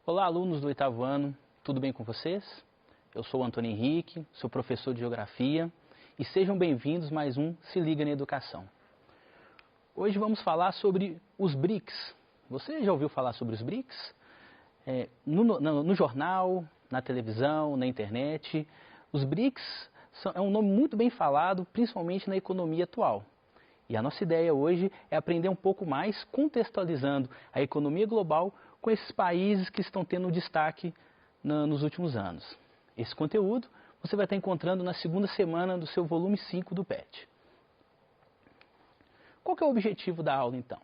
Olá, alunos do oitavo ano, tudo bem com vocês? Eu sou o Antônio Henrique, sou professor de Geografia e sejam bem-vindos a mais um Se Liga na Educação. Hoje vamos falar sobre os BRICS. Você já ouviu falar sobre os BRICS? No jornal, na televisão, na internet. Os BRICS é um nome muito bem falado, principalmente na economia atual. E a nossa ideia hoje é aprender um pouco mais contextualizando a economia global com esses países que estão tendo destaque nos últimos anos. Esse conteúdo você vai estar encontrando na segunda semana do seu volume 5 do PET. Qual que é o objetivo da aula, então?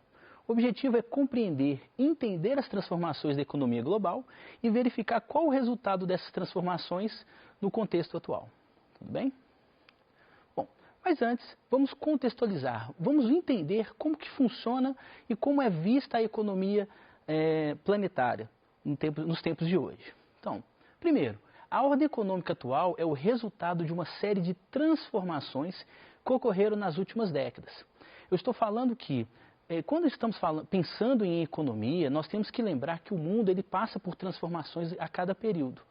O objetivo é compreender e entender as transformações da economia global e verificar qual o resultado dessas transformações no contexto atual. Tudo bem? Bom, mas antes, vamos contextualizar, vamos entender como que funciona e como é vista a economia planetária nos tempos de hoje. Então, primeiro, a ordem econômica atual é o resultado de uma série de transformações que ocorreram nas últimas décadas. Eu estou falando que, quando estamos pensando em economia, nós temos que lembrar que o mundo ele passa por transformações a cada período.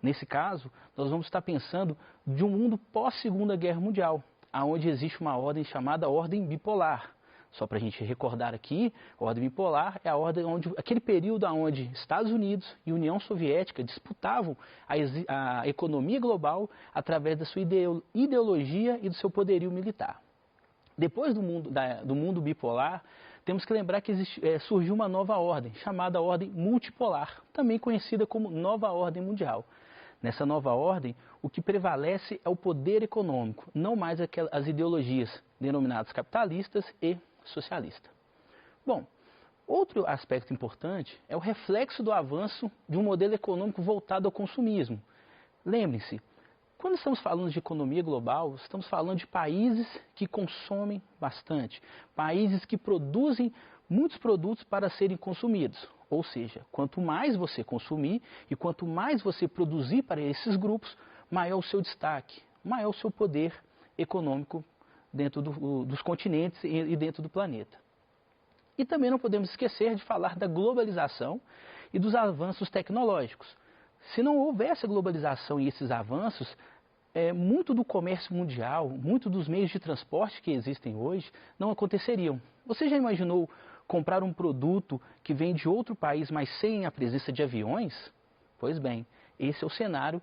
Nesse caso, nós vamos estar pensando de um mundo pós-Segunda Guerra Mundial, onde existe uma ordem chamada ordem bipolar. Só para a gente recordar aqui, a ordem bipolar é a ordem aquele período onde Estados Unidos e União Soviética disputavam a economia global através da sua ideologia e do seu poderio militar. Depois do mundo bipolar, temos que lembrar que surgiu uma nova ordem, chamada ordem multipolar, também conhecida como nova ordem mundial. Nessa nova ordem, o que prevalece é o poder econômico, não mais as ideologias denominadas capitalistas e socialista. Bom, outro aspecto importante é o reflexo do avanço de um modelo econômico voltado ao consumismo. Lembrem-se, quando estamos falando de economia global, estamos falando de países que consomem bastante, países que produzem muitos produtos para serem consumidos. Ou seja, quanto mais você consumir e quanto mais você produzir para esses grupos, maior o seu destaque, maior o seu poder econômico dentro dos continentes e dentro do planeta. E também não podemos esquecer de falar da globalização e dos avanços tecnológicos. Se não houvesse a globalização e esses avanços, muito do comércio mundial, muito dos meios de transporte que existem hoje, não aconteceriam. Você já imaginou comprar um produto que vem de outro país, mas sem a presença de aviões? Pois bem, esse é o cenário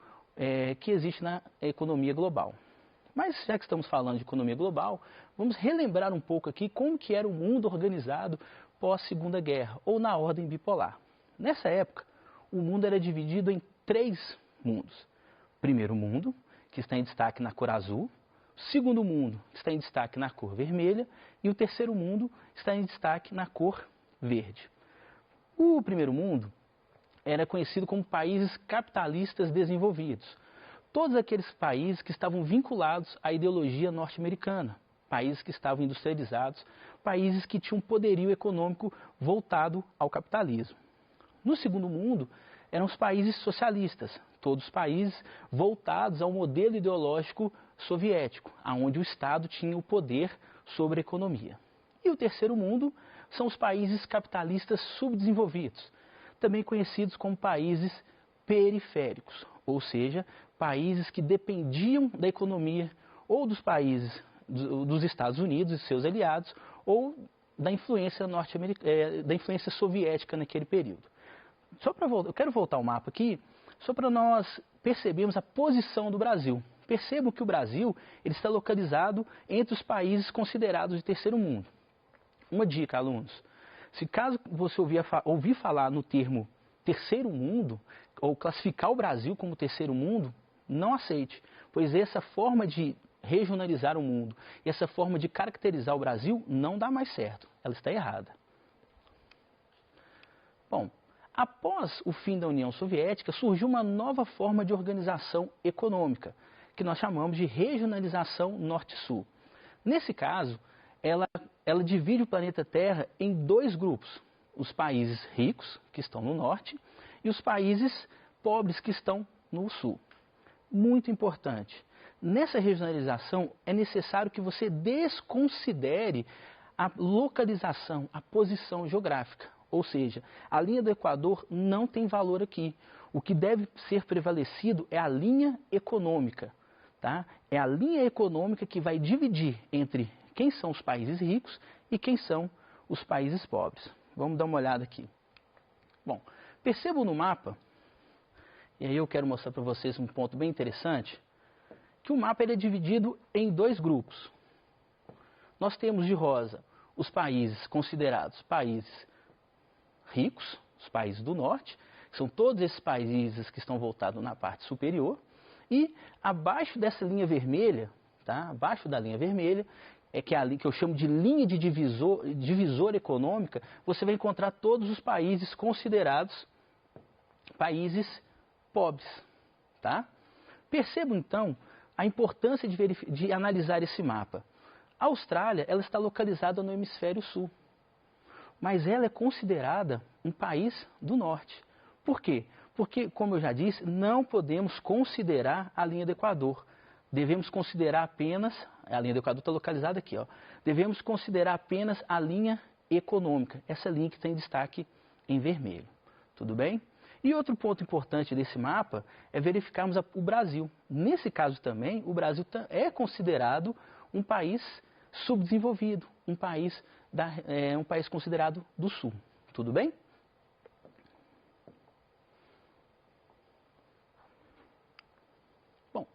que existe na economia global. Mas já que estamos falando de economia global, vamos relembrar um pouco aqui como que era o mundo organizado pós-Segunda Guerra, ou na ordem bipolar. Nessa época, o mundo era dividido em 3 mundos. Primeiro mundo, que está em destaque na cor azul, o segundo mundo, que está em destaque na cor vermelha, e o terceiro mundo está em destaque na cor verde. O primeiro mundo era conhecido como países capitalistas desenvolvidos. Todos aqueles países que estavam vinculados à ideologia norte-americana, países que estavam industrializados, países que tinham um poderio econômico voltado ao capitalismo. No segundo mundo, eram os países socialistas, todos os países voltados ao modelo ideológico soviético, onde o Estado tinha o poder sobre a economia. E o terceiro mundo são os países capitalistas subdesenvolvidos, também conhecidos como países periféricos, ou seja, países que dependiam da economia ou dos países dos Estados Unidos e seus aliados ou da influência da influência soviética naquele período. Eu quero voltar ao mapa aqui só para nós percebermos a posição do Brasil. Percebam que o Brasil ele está localizado entre os países considerados de terceiro mundo. Uma dica, alunos: se caso você ouvir falar no termo terceiro mundo, ou classificar o Brasil como terceiro mundo, não aceite, pois essa forma de regionalizar o mundo e essa forma de caracterizar o Brasil não dá mais certo, ela está errada. Bom, após o fim da União Soviética, surgiu uma nova forma de organização econômica, que nós chamamos de regionalização Norte-Sul. Nesse caso, ela divide o planeta Terra em 2 grupos: os países ricos, que estão no norte, e os países pobres, que estão no sul. Muito importante, nessa regionalização é necessário que você desconsidere a localização, a posição geográfica. Ou seja, a linha do Equador não tem valor aqui. O que deve ser prevalecido é a linha econômica. Tá? É a linha econômica que vai dividir entre quem são os países ricos e quem são os países pobres. Vamos dar uma olhada aqui. Bom, percebam no mapa, e aí eu quero mostrar para vocês um ponto bem interessante, que o mapa ele é dividido em dois grupos. Nós temos de rosa os países considerados países ricos, os países do norte, que são todos esses países que estão voltados na parte superior, e abaixo dessa linha vermelha, tá? Abaixo da linha vermelha, que é a que eu chamo de linha de divisor econômica, você vai encontrar todos os países considerados países pobres. Tá? Percebam então a importância de analisar esse mapa. A Austrália ela está localizada no hemisfério sul, mas ela é considerada um país do norte. Por quê? Porque, como eu já disse, não podemos considerar a linha do Equador. Devemos considerar apenas, a linha do Equador está localizada aqui, ó. Devemos considerar apenas a linha econômica, essa linha que tem destaque em vermelho. Tudo bem? E outro ponto importante desse mapa é verificarmos o Brasil. Nesse caso também, o Brasil é considerado um país subdesenvolvido, um país considerado do sul. Tudo bem? Bom,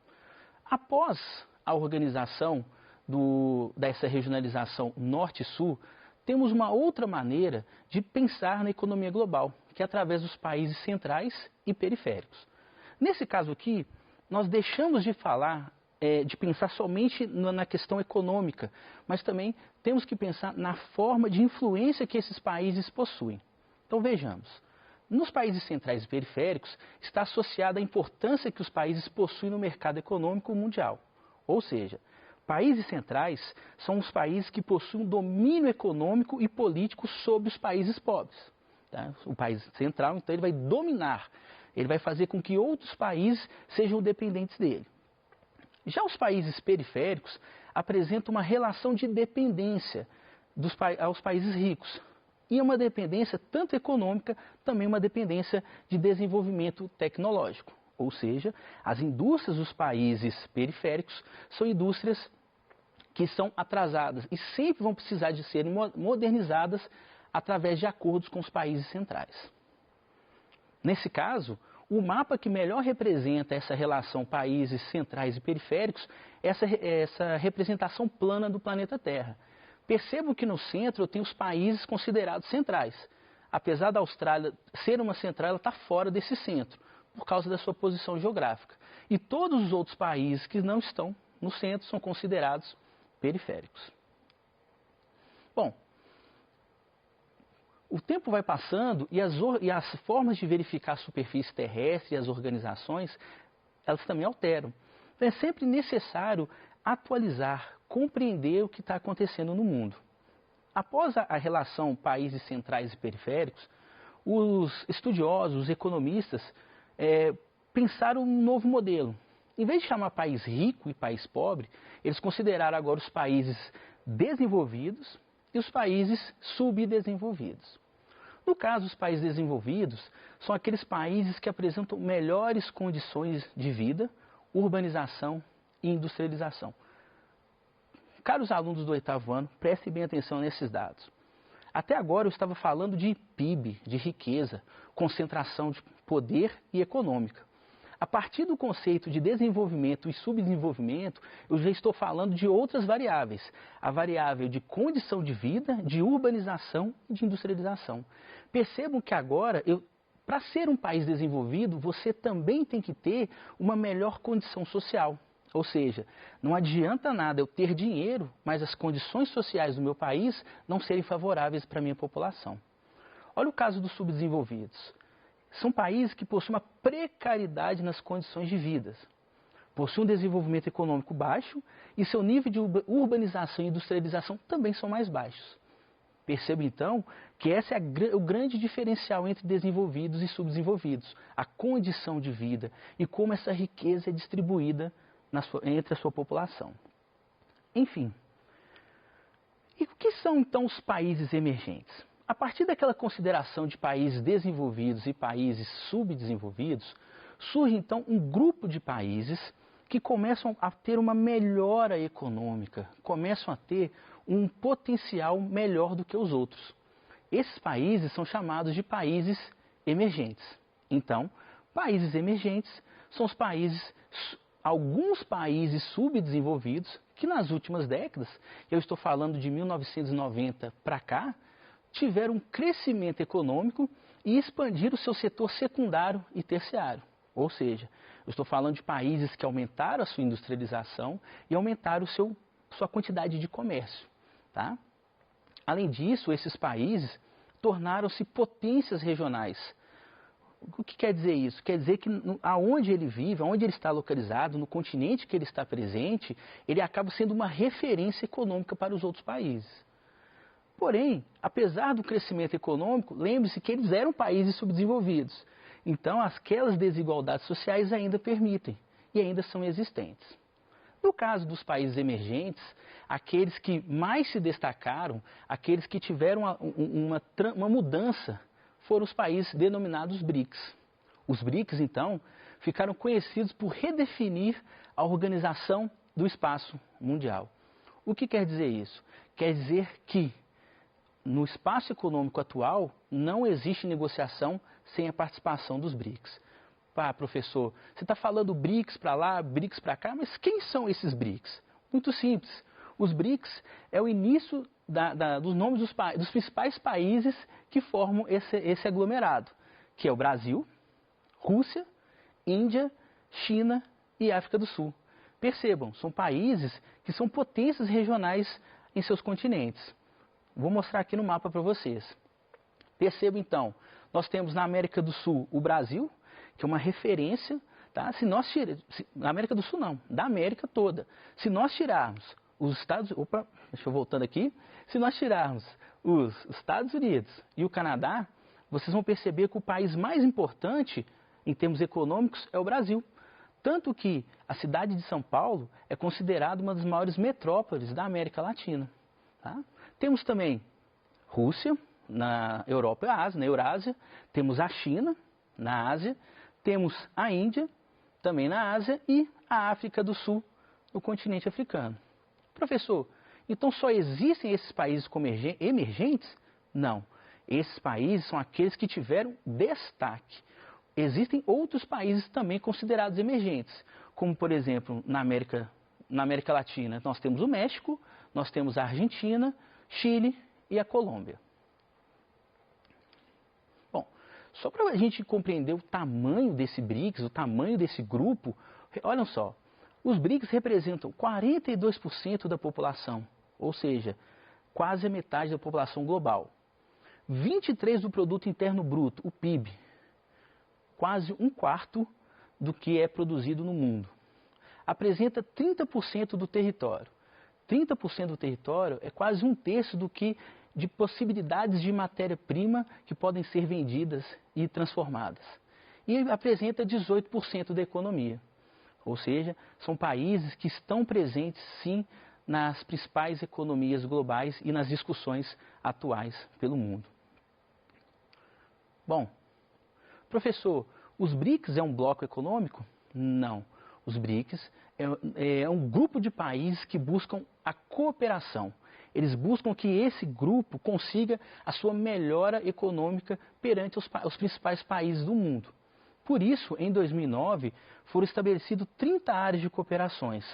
após a organização dessa regionalização norte-sul, temos uma outra maneira de pensar na economia global, que é através dos países centrais e periféricos. Nesse caso aqui, nós deixamos de falar, de pensar somente na questão econômica, mas também temos que pensar na forma de influência que esses países possuem. Então vejamos, nos países centrais e periféricos está associada a importância que os países possuem no mercado econômico mundial. Ou seja, países centrais são os países que possuem um domínio econômico e político sobre os países pobres. Tá? O país central, então, ele vai dominar, ele vai fazer com que outros países sejam dependentes dele. Já os países periféricos apresentam uma relação de dependência aos países ricos. E é uma dependência tanto econômica, também uma dependência de desenvolvimento tecnológico. Ou seja, as indústrias dos países periféricos são indústrias que são atrasadas e sempre vão precisar de serem modernizadas através de acordos com os países centrais. Nesse caso, o mapa que melhor representa essa relação países centrais e periféricos é essa representação plana do planeta Terra. Percebam que no centro eu tenho os países considerados centrais. Apesar da Austrália ser uma central, ela está fora desse centro, por causa da sua posição geográfica. E todos os outros países que não estão no centro são considerados periféricos. Bom, o tempo vai passando e as formas de verificar a superfície terrestre e as organizações, elas também alteram. Então é sempre necessário atualizar, compreender o que está acontecendo no mundo. Após a relação países centrais e periféricos, os estudiosos, os economistas, pensaram um novo modelo. Em vez de chamar país rico e país pobre, eles consideraram agora os países desenvolvidos e os países subdesenvolvidos. No caso, os países desenvolvidos são aqueles países que apresentam melhores condições de vida, urbanização e industrialização. Caros alunos do 8º ano, prestem bem atenção nesses dados. Até agora eu estava falando de PIB, de riqueza, concentração de poder e econômica. A partir do conceito de desenvolvimento e subdesenvolvimento, eu já estou falando de outras variáveis. A variável de condição de vida, de urbanização e de industrialização. Percebam que agora, para ser um país desenvolvido, você também tem que ter uma melhor condição social. Ou seja, não adianta nada eu ter dinheiro, mas as condições sociais do meu país não serem favoráveis para a minha população. Olha o caso dos subdesenvolvidos. São países que possuem uma precariedade nas condições de vida. Possuem um desenvolvimento econômico baixo e seu nível de urbanização e industrialização também são mais baixos. Perceba então que esse é o grande diferencial entre desenvolvidos e subdesenvolvidos. A condição de vida e como essa riqueza é distribuída entre a sua população. Enfim, e o que são então os países emergentes? a partir daquela consideração de países desenvolvidos e países subdesenvolvidos, surge então um grupo de países que começam a ter uma melhora econômica, começam a ter um potencial melhor do que os outros. Esses países são chamados de países emergentes. Então, países emergentes são os países, alguns países subdesenvolvidos, que nas últimas décadas, eu estou falando de 1990 para cá, tiveram um crescimento econômico e expandiram o seu setor secundário e terciário. Ou seja, eu estou falando de países que aumentaram a sua industrialização e aumentaram sua quantidade de comércio. Tá? Além disso, esses países tornaram-se potências regionais. O que quer dizer isso? Quer dizer que aonde ele vive, aonde ele está localizado, no continente que ele está presente, ele acaba sendo uma referência econômica para os outros países. Porém, apesar do crescimento econômico, lembre-se que eles eram países subdesenvolvidos. Então, aquelas desigualdades sociais ainda permitem e ainda são existentes. No caso dos países emergentes, aqueles que mais se destacaram, aqueles que tiveram uma mudança, foram os países denominados BRICS. Os BRICS, então, ficaram conhecidos por redefinir a organização do espaço mundial. O que quer dizer isso? Quer dizer que no espaço econômico atual não existe negociação sem a participação dos BRICS. Pá, professor, você está falando BRICS para lá, BRICS para cá, mas quem são esses BRICS? Muito simples. Os BRICS é o início dos nomes dos principais países que formam esse aglomerado, que é o Brasil, Rússia, Índia, China e África do Sul. Percebam, são países que são potências regionais em seus continentes. Vou mostrar aqui no mapa para vocês. Percebam então, nós temos na América do Sul o Brasil, que é uma referência, tá? Na América do Sul não, da América toda. Se nós tirarmos os Estados Unidos e o Canadá, vocês vão perceber que o país mais importante em termos econômicos é o Brasil. Tanto que a cidade de São Paulo é considerada uma das maiores metrópoles da América Latina. Tá? Temos também Rússia, na Europa e Ásia, na Eurásia, temos a China, na Ásia, temos a Índia, também na Ásia, e a África do Sul, no continente africano. Professor, então só existem esses países como emergentes? Não. Esses países são aqueles que tiveram destaque. Existem outros países também considerados emergentes, como por exemplo na América Latina nós temos o México, nós temos a Argentina, Chile e a Colômbia. Bom, só para a gente compreender o tamanho desse BRICS, o tamanho desse grupo, olhem só, os BRICS representam 42% da população, ou seja, quase a metade da população global. 23% do produto interno bruto, o PIB, quase um quarto do que é produzido no mundo. Apresenta 30% do território. 30% do território é quase um terço de possibilidades de matéria-prima que podem ser vendidas e transformadas. E apresenta 18% da economia. Ou seja, são países que estão presentes, sim, nas principais economias globais e nas discussões atuais pelo mundo. Bom, professor, os BRICS é um bloco econômico? Não. Os BRICS é um grupo de países que buscam a cooperação. Eles buscam que esse grupo consiga a sua melhora econômica perante os principais países do mundo. Por isso, em 2009, foram estabelecidas 30 áreas de cooperações.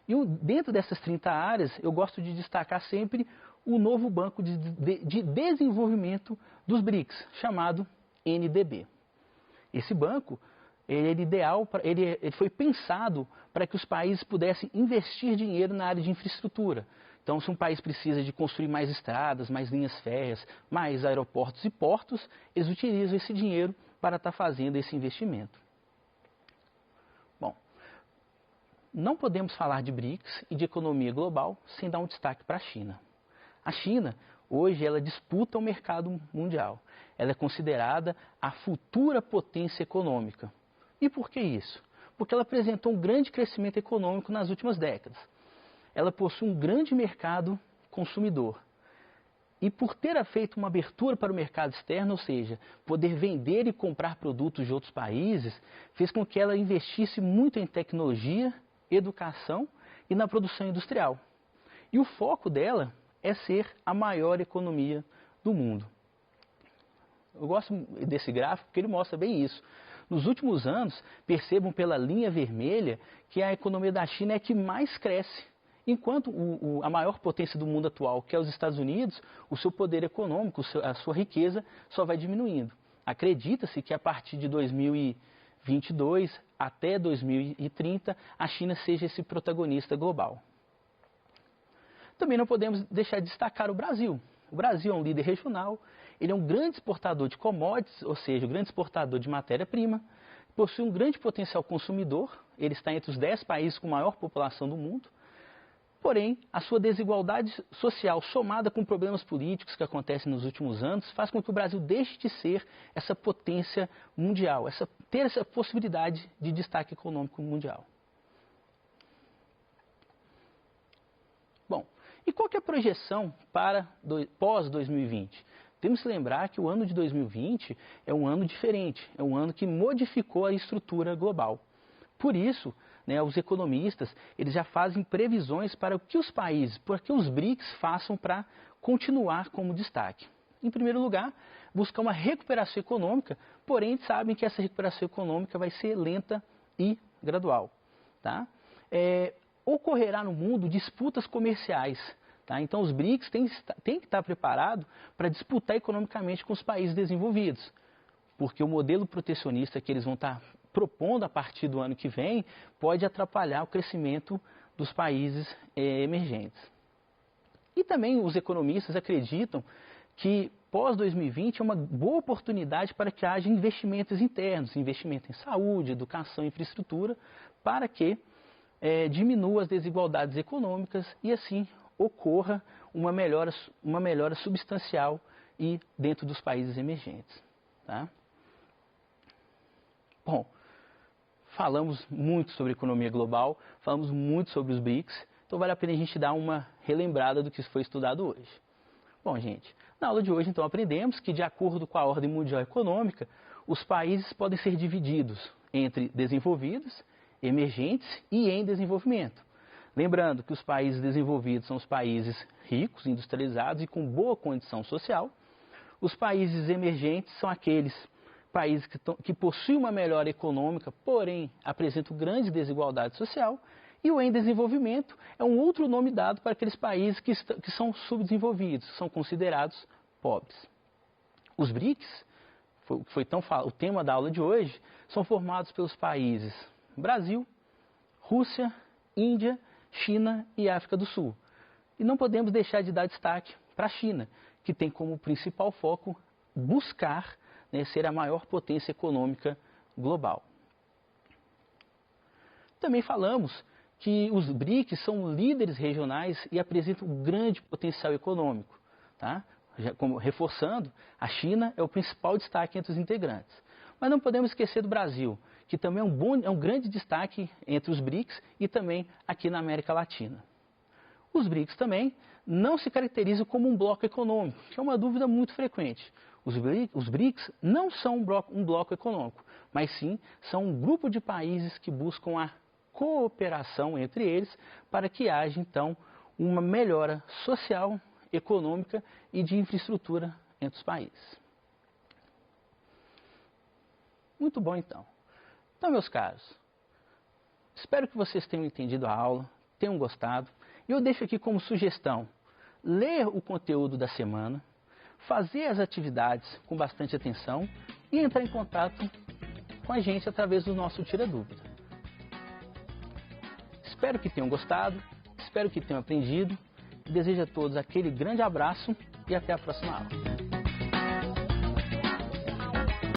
E dentro dessas 30 áreas, eu gosto de destacar sempre o novo Banco de Desenvolvimento dos BRICS, chamado NDB. Esse banco, ele foi pensado para que os países pudessem investir dinheiro na área de infraestrutura. Então, se um país precisa de construir mais estradas, mais linhas férreas, mais aeroportos e portos, eles utilizam esse dinheiro para estar fazendo esse investimento. Bom, não podemos falar de BRICS e de economia global sem dar um destaque para a China. A China, hoje, ela disputa o mercado mundial. Ela é considerada a futura potência econômica. E por que isso? Porque ela apresentou um grande crescimento econômico nas últimas décadas. Ela possui um grande mercado consumidor. E por ter feito uma abertura para o mercado externo, ou seja, poder vender e comprar produtos de outros países, fez com que ela investisse muito em tecnologia, educação e na produção industrial. E o foco dela é ser a maior economia do mundo. Eu gosto desse gráfico porque ele mostra bem isso. Nos últimos anos, percebam pela linha vermelha que a economia da China é a que mais cresce, enquanto a maior potência do mundo atual, que é os Estados Unidos, o seu poder econômico, a sua riqueza só vai diminuindo. Acredita-se que a partir de 2022 até 2030, a China seja esse protagonista global. Também não podemos deixar de destacar o Brasil. O Brasil é um líder regional, ele é um grande exportador de commodities, ou seja, um grande exportador de matéria-prima, possui um grande potencial consumidor, ele está entre os 10 países com maior população do mundo, porém, a sua desigualdade social somada com problemas políticos que acontecem nos últimos anos faz com que o Brasil deixe de ser essa potência mundial, ter essa possibilidade de destaque econômico mundial. Bom, e qual que é a projeção para pós-2020? Temos que lembrar que o ano de 2020 é um ano diferente, é um ano que modificou a estrutura global. Por isso, os economistas eles já fazem previsões para o que os países, para que os BRICS façam para continuar como destaque. Em primeiro lugar, buscar uma recuperação econômica, porém sabem que essa recuperação econômica vai ser lenta e gradual. Tá? Ocorrerá no mundo disputas comerciais. Tá? Então os BRICS têm que estar preparados para disputar economicamente com os países desenvolvidos, porque o modelo protecionista que eles vão estar propondo a partir do ano que vem pode atrapalhar o crescimento dos países emergentes. E também os economistas acreditam que pós-2020 é uma boa oportunidade para que haja investimentos internos, investimento em saúde, educação, infraestrutura, para que diminua as desigualdades econômicas e assim ocorra uma melhora substancial e dentro dos países emergentes. Tá? Bom, falamos muito sobre economia global, falamos muito sobre os BRICS, então vale a pena a gente dar uma relembrada do que foi estudado hoje. Bom, gente, na aula de hoje então aprendemos que de acordo com a ordem mundial econômica, os países podem ser divididos entre desenvolvidos, emergentes e em desenvolvimento. Lembrando que os países desenvolvidos são os países ricos, industrializados e com boa condição social. Os países emergentes são aqueles países que possuem uma melhora econômica, porém apresentam grande desigualdade social. E o em desenvolvimento é um outro nome dado para aqueles países que são subdesenvolvidos, são considerados pobres. Os BRICS, o tema da aula de hoje, são formados pelos países Brasil, Rússia, Índia, China e África do Sul. E não podemos deixar de dar destaque para a China, que tem como principal foco buscar ser a maior potência econômica global. Também falamos que os BRICS são líderes regionais e apresentam um grande potencial econômico. Tá? Reforçando, a China é o principal destaque entre os integrantes. Mas não podemos esquecer do Brasil, que também é um grande destaque entre os BRICS e também aqui na América Latina. Os BRICS também não se caracterizam como um bloco econômico, que é uma dúvida muito frequente. Os BRICS não são um bloco econômico, mas sim são um grupo de países que buscam a cooperação entre eles para que haja, então, uma melhora social, econômica e de infraestrutura entre os países. Muito bom, então. Então, meus caros, espero que vocês tenham entendido a aula, tenham gostado. E eu deixo aqui como sugestão, ler o conteúdo da semana, fazer as atividades com bastante atenção e entrar em contato com a gente através do nosso Tira Dúvida. Espero que tenham gostado, espero que tenham aprendido. Desejo a todos aquele grande abraço e até a próxima aula.